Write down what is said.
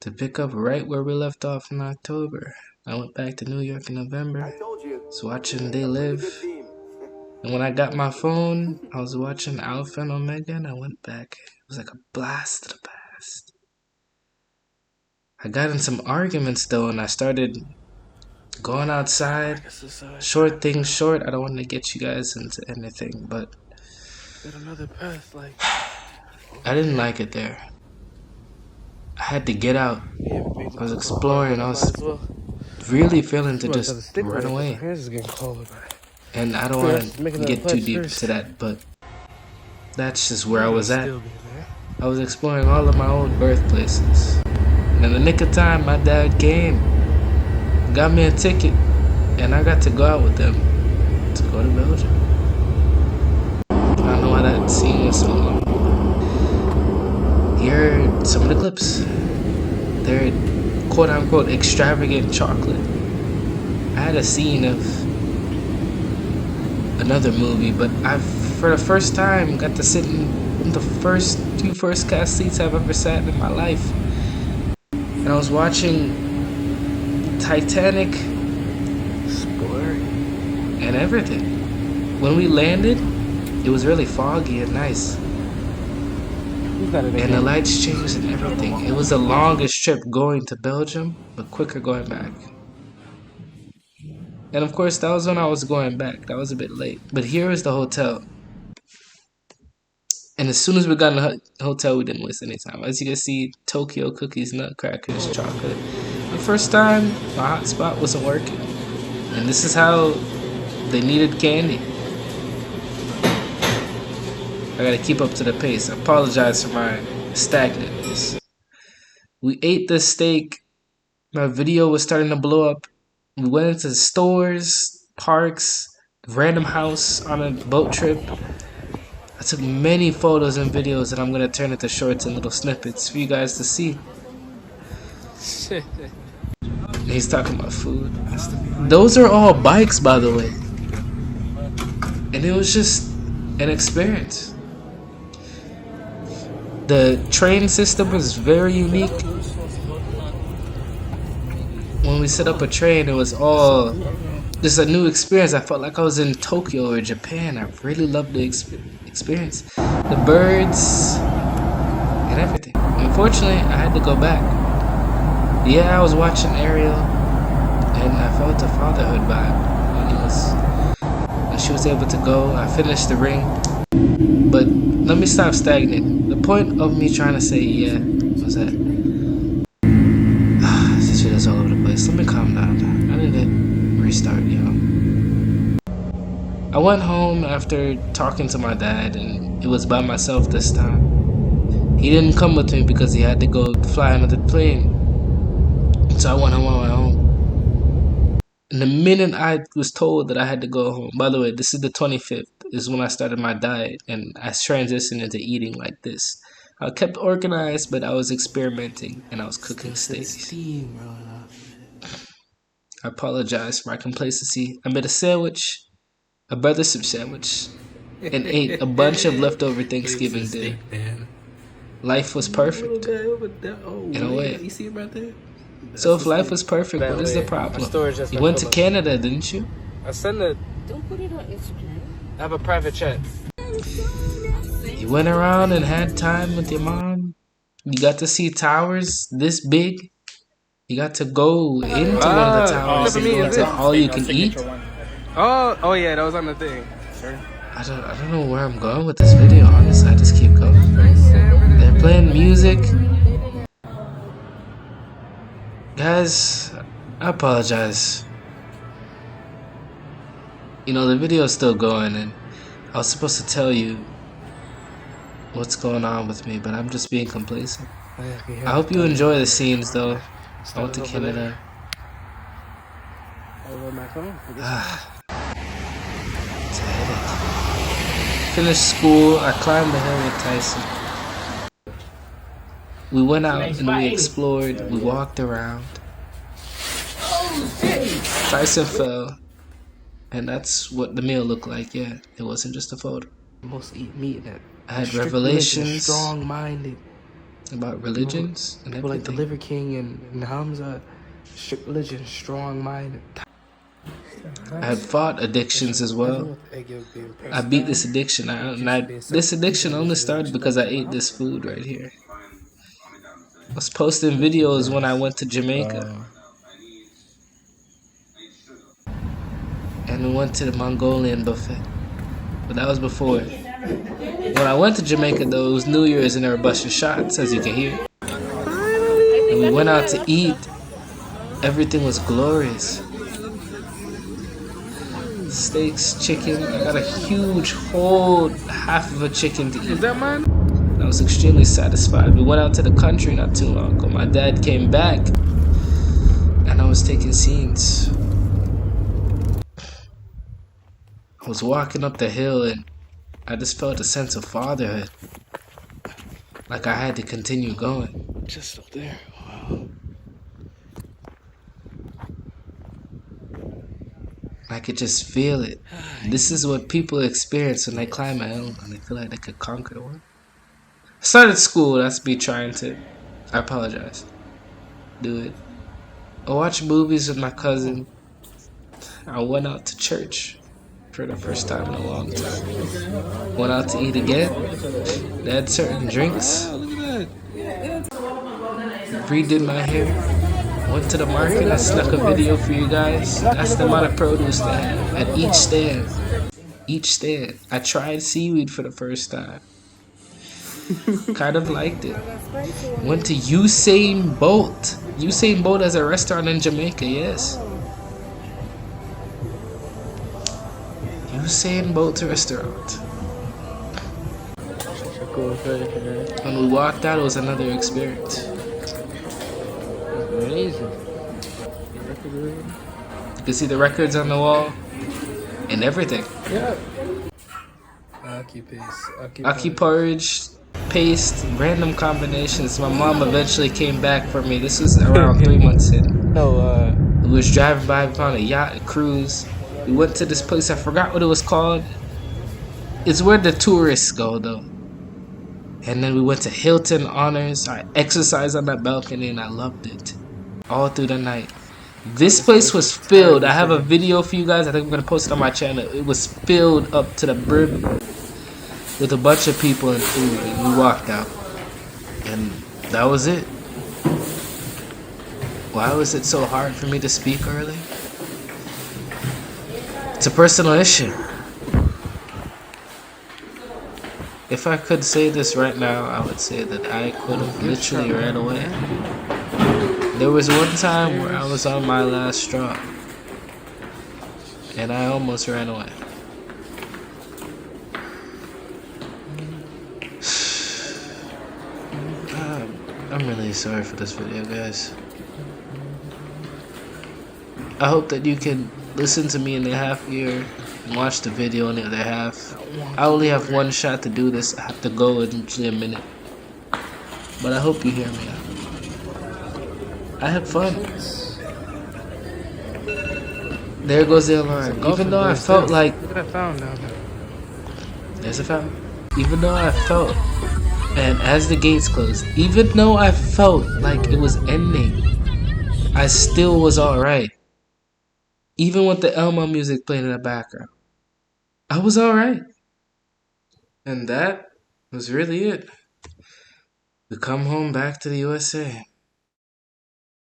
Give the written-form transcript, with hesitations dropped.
to pick up right where we left off in October. I went back to New York in November, was watching They Live, and when I got my phone, I was watching Alpha and Omega, and I went back. It was like a blast of the past. I got in some arguments though, and I started going outside. Short thing short, I don't want to get you guys into anything, but I didn't like it there. I had to get out. I was exploring. I was really feeling to just run away. And I don't want to get too deep into that, but that's just where I was at. I was exploring all of my old birthplaces. And in the nick of time, my dad came, got me a ticket, and I got to go out with them to go to Belgium. I don't know why that scene was so long. Here are some of the clips. They're quote-unquote extravagant chocolate. I had a scene of another movie, but I've, for the first time, got to sit in the two first class seats I've ever sat in my life. And I was watching Titanic and everything. When we landed, it was really foggy and nice. And the lights changed and everything. It was the longest trip going to Belgium, but quicker going back. And of course, that was when I was going back. That was a bit late. But here is the hotel. And as soon as we got in the hotel, we didn't waste any time. As you can see, Tokyo cookies, nutcrackers, chocolate. The first time, my hotspot wasn't working. And this is how they needed candy. I gotta keep up to the pace. I apologize for my stagnantness. We ate this steak. My video was starting to blow up. We went into stores, parks, random house on a boat trip. I took many photos and videos that I'm gonna turn into shorts and little snippets for you guys to see. And he's talking about food. Those are all bikes, by the way. And it was just an experience. The train system was very unique. When we set up a train, it was all just a new experience. I felt like I was in Tokyo or Japan. I really loved the experience. The birds and everything. Unfortunately, I had to go back. Yeah, I was watching Ariel, and I felt a fatherhood vibe when she was able to go. I finished the ring. But let me stop stagnating. The point of me trying to say yeah was that this shit is all over the place. Let me calm down. I need to restart, yo. I went home after talking to my dad, and it was by myself this time. He didn't come with me because he had to go fly another plane. So I went home on my own. And the minute I was told that I had to go home, by the way, this is the 25th, is when I started my diet, and I transitioned into eating like this. I kept organized, but I was experimenting, and I was cooking steaks. I apologize for my complacency. I made a sandwich, a brother soup sandwich, and ate a bunch of leftover Thanksgiving dinner. Life was perfect, in a way. You see it right there? So if life was perfect, what is the problem? You went to Canada, didn't you? I send it. Don't put it on Instagram. I have a private chat. You went around and had time with your mom. You got to see towers this big. You got to go into one of the towers and go into all you can eat. Oh yeah, that was on the thing. Sure. I don't know where I'm going with this video, honestly. I just keep going. They're playing music. Guys, I apologize. You know, the video is still going, and I was supposed to tell you what's going on with me, but I'm just being complacent. I hope you enjoy the scenes, though. I went to Canada. It's a headache. Finished school. I climbed the hill with Tyson. We went out and we explored. We walked around. Tyson fell. And that's what the meal looked like, yeah. It wasn't just a photo. Most eat meat that I had revelations. Strong-minded. about religions and people like the everything. Liver King and Hamza, strict religion, strong mind. I had fought addictions as well. I beat this addiction. This addiction only started because I ate this food right here. I was posting videos when I went to Jamaica. And we went to the Mongolian buffet. But that was before. When I went to Jamaica, though, it was New Year's and they were busting shots, as you can hear. And we went out to eat. Everything was glorious. Steaks, chicken. I got a huge whole half of a chicken to eat. Is that mine? I was extremely satisfied. We went out to the country not too long ago. My dad came back and I was taking scenes. I was walking up the hill and I just felt a sense of fatherhood. Like I had to continue going. Just up there. Wow. I could just feel it. This is what people experience when they climb a hill and they feel like they could conquer the world. I started school, that's me trying to, I apologize, do it. I watched movies with my cousin. I went out to church for the first time in a long time. Went out to eat again. They had certain drinks. Redid my hair. Went to the market. I snuck a video for you guys. That's the amount of produce they had at each stand. Each stand. I tried seaweed for the first time. Kind of liked it. Went to Usain Bolt. Usain Bolt has a restaurant in Jamaica, yes. Usain Bolt restaurant. When we walked out, it was another experience. Amazing. You can see the records on the wall and everything. Yeah. Aki porridge, paste, random combinations. My mom eventually came back for me. This was around 3 months in. We was driving by, we found a yacht, a cruise. We went to this place, I forgot what it was called. It's where the tourists go though. And then we went to Hilton Honors. I exercised on that balcony and I loved it. All through the night. This place was filled. I have a video for you guys. I think I'm going to post it on my channel. It was filled up to the brim with a bunch of people and food. And we walked out. And that was it. Why was it so hard for me to speak early? It's a personal issue. If I could say this right now, I would say that I could have literally ran away. There was one time where I was on my last straw. And I almost ran away. I'm really sorry for this video, guys. I hope that you can listen to me in the half ear and watch the video in the other half. I only have one shot to do this. I have to go in usually a minute. But I hope you hear me out. I had fun. There goes the alarm. Even though I felt like... Look at that fountain down there. There's a fountain. Even though I felt... And as the gates closed, even though I felt like it was ending, I still was alright. Even with the Elmo music playing in the background, I was alright. And that was really it. We come home back to the USA.